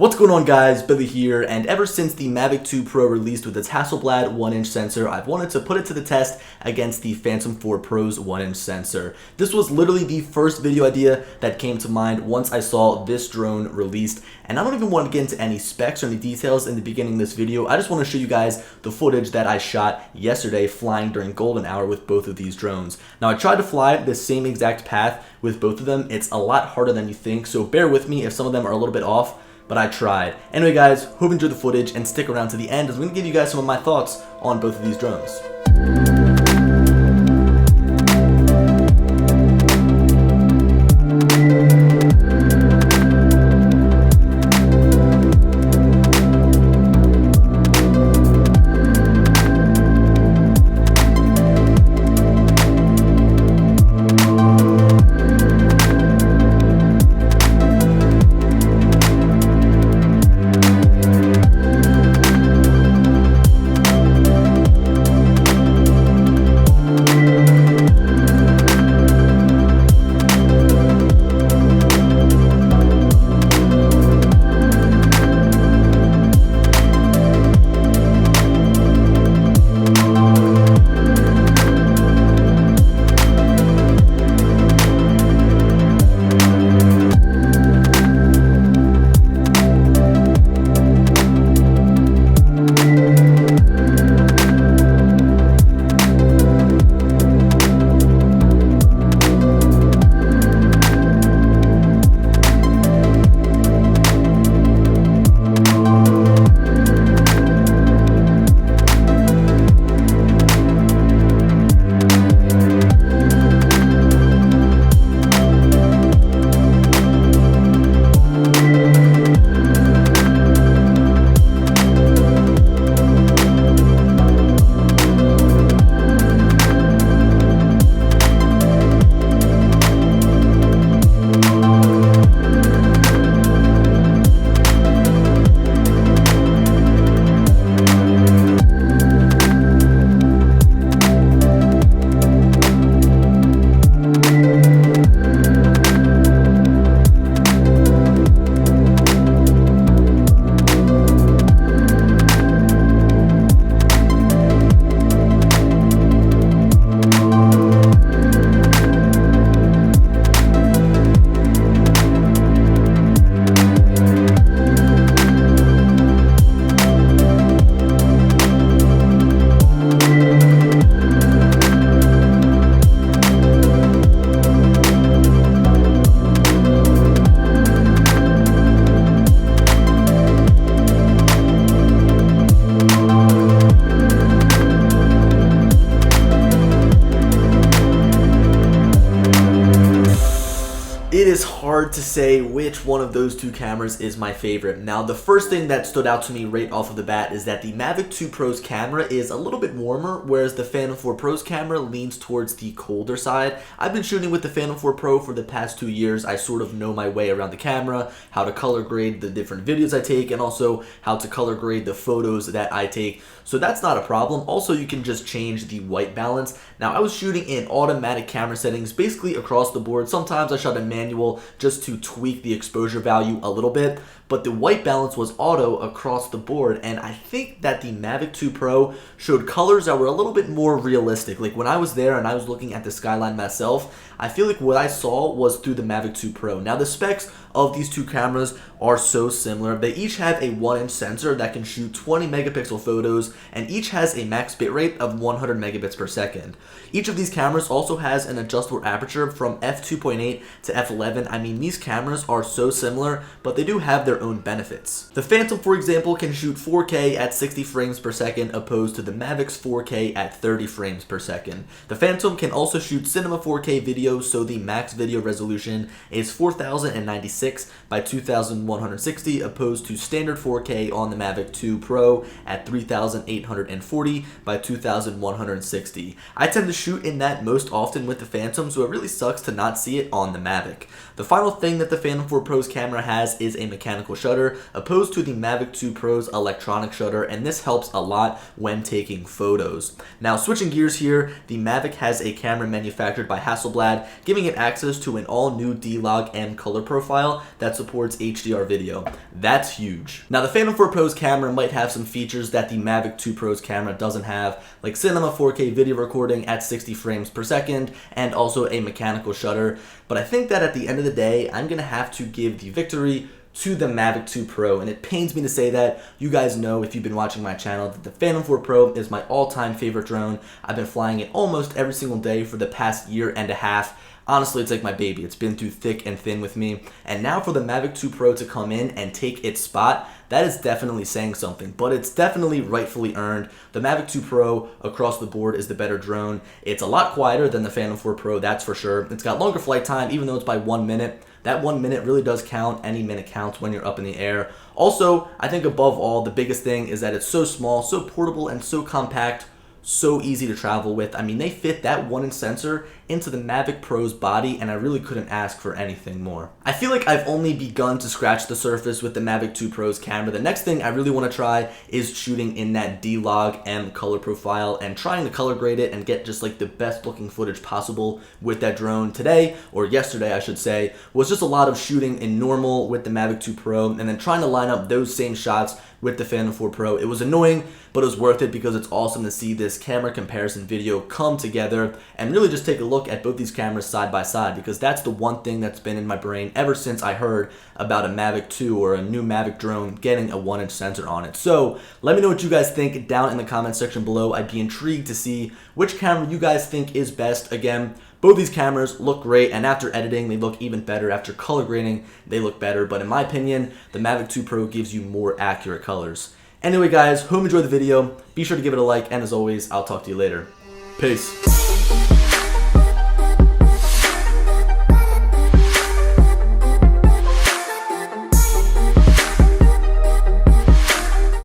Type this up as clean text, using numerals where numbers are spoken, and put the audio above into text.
What's going on, guys? Billy here, and ever since the Mavic 2 Pro released with its Hasselblad 1-inch sensor, I've wanted to put it to the test against the Phantom 4 Pro's 1-inch sensor. This was literally the first video idea that came to mind once I saw this drone released, and I don't even want to get into any specs or any details in the beginning of this video. I just want to show you guys the footage that I shot yesterday flying during golden hour with both of these drones. Now, I tried to fly the same exact path with both of them. It's a lot harder than you think, so bear with me if some of them are a little bit off, but I tried. Anyway, guys, hope you enjoyed the footage and stick around to the end as I'm going to give you guys some of my thoughts on both of these drones. It is hard to say which one of those two cameras is my favorite. Now, the first thing that stood out to me right off of the bat is that the Mavic 2 Pro's camera is a little bit warmer, whereas the Phantom 4 Pro's camera leans towards the colder side. I've been shooting with the Phantom 4 Pro for the past 2 years. I sort of know my way around the camera, how to color grade the different videos I take, and also how to color grade the photos that I take. So that's not a problem. Also, you can just change the white balance. Now, I was shooting in automatic camera settings basically across the board. Sometimes I shot in manual just to tweak the exposure value a little bit, but the white balance was auto across the board, and I think that the Mavic 2 Pro showed colors that were a little bit more realistic. Like when I was there and I was looking at the skyline myself, I feel like what I saw was through the Mavic 2 Pro. Now, the specs of these two cameras are so similar. They each have a 1-inch sensor that can shoot 20 megapixel photos, and each has a max bitrate of 100 megabits per second. Each of these cameras also has an adjustable aperture from f2.8 to f11. I mean, these cameras are so similar, but they do have their own benefits. The Phantom, for example, can shoot 4K at 60 frames per second opposed to the Mavic's 4K at 30 frames per second. The Phantom can also shoot Cinema 4K video, so the max video resolution is 4096 by 2160 opposed to standard 4K on the Mavic 2 Pro at 3840 by 2160. I tend to shoot in that most often with the Phantom, so it really sucks to not see it on the Mavic. The final thing that the Phantom 4 Pro's camera has is a mechanical shutter, opposed to the Mavic 2 Pro's electronic shutter, and this helps a lot when taking photos. Now, switching gears here, the Mavic has a camera manufactured by Hasselblad, giving it access to an all-new D-Log M color profile, profile that supports HDR video. That's huge. Now the Phantom 4 Pro's camera might have some features that the Mavic 2 Pro's camera doesn't have, like cinema 4K video recording at 60 frames per second and also a mechanical shutter, but I think that at the end of the day, I'm gonna have to give the victory to the Mavic 2 Pro, and it pains me to say that. You guys know, if you've been watching my channel, that the Phantom 4 Pro is my all-time favorite drone. I've been flying it almost every single day for the past year and a half. Honestly, it's like my baby. It's been through thick and thin with me. And now for the Mavic 2 Pro to come in and take its spot, that is definitely saying something, but it's definitely rightfully earned. The Mavic 2 Pro across the board is the better drone. It's a lot quieter than the Phantom 4 Pro, that's for sure. It's got longer flight time, even though it's by 1 minute. That 1 minute really does count. Any minute counts when you're up in the air. Also, I think above all, the biggest thing is that it's so small, so portable, and so compact, so easy to travel with. I mean, they fit that 1-inch sensor into the Mavic Pro's body, and I really couldn't ask for anything more. I feel like I've only begun to scratch the surface with the Mavic 2 Pro's camera. The next thing I really want to try is shooting in that D-Log M color profile and trying to color grade it and get just like the best looking footage possible with that drone. Today, or yesterday I should say, was just a lot of shooting in normal with the Mavic 2 Pro and then trying to line up those same shots with the Phantom 4 Pro. It was annoying, but it was worth it because it's awesome to see this camera comparison video come together and really just take a look at both these cameras side by side, because that's the one thing that's been in my brain ever since I heard about a Mavic 2 or a new Mavic drone getting a 1-inch sensor on it. So let me know what you guys think down in the comment section below. I'd be intrigued to see which camera you guys think is best. Again, both these cameras look great, and after editing, they look even better. After color grading, they look better. But in my opinion, the Mavic 2 Pro gives you more accurate colors. Anyway, guys, hope you enjoyed the video. Be sure to give it a like, and as always, I'll talk to you later. Peace.